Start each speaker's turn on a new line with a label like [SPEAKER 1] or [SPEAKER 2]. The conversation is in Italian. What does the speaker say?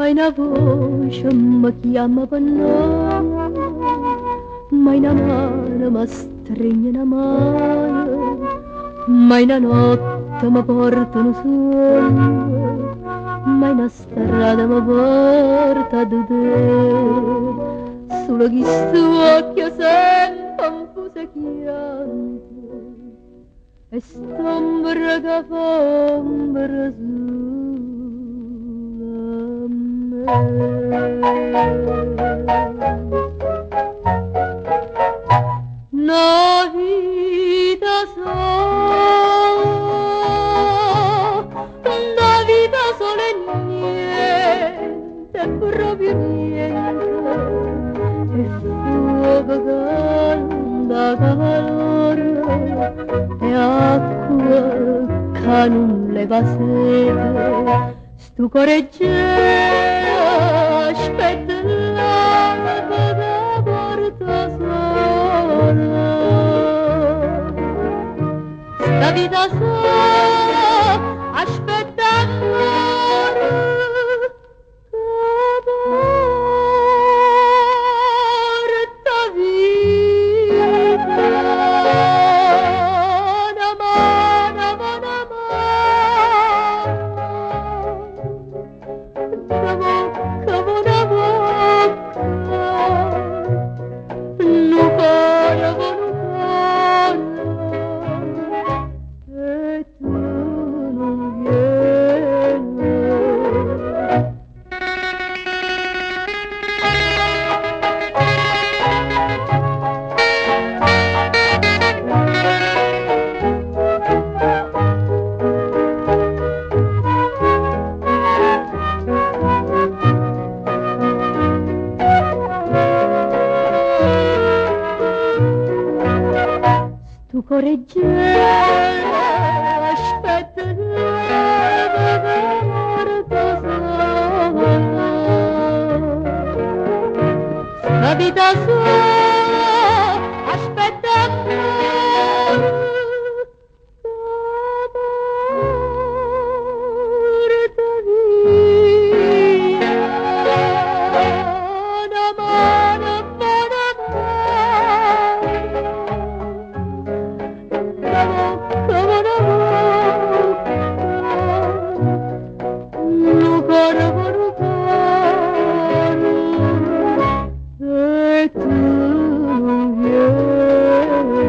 [SPEAKER 1] Hai una voce mi chiama per nome, mai una mano mi stringe una mano, mai una notte mi porta un sogno, mai una strada mi porta da te. Solo chi occhio sempre un fuso chianto e st'ombra che fa ombra sulla me. Una vita sola e niente, proprio niente, e fuoco calda calore, e acqua che non leva sete, stu cuore aspetta l'alba che porta sola, sta vita sola aspetta amore che porta vita. Una mano, una bocca, una bocca, un cuore, e tu non vieni. Tu cuore aspetta l'alba che porta sola, sta vita sola aspetta amore che porta via. Una mano, una e tu non vieni.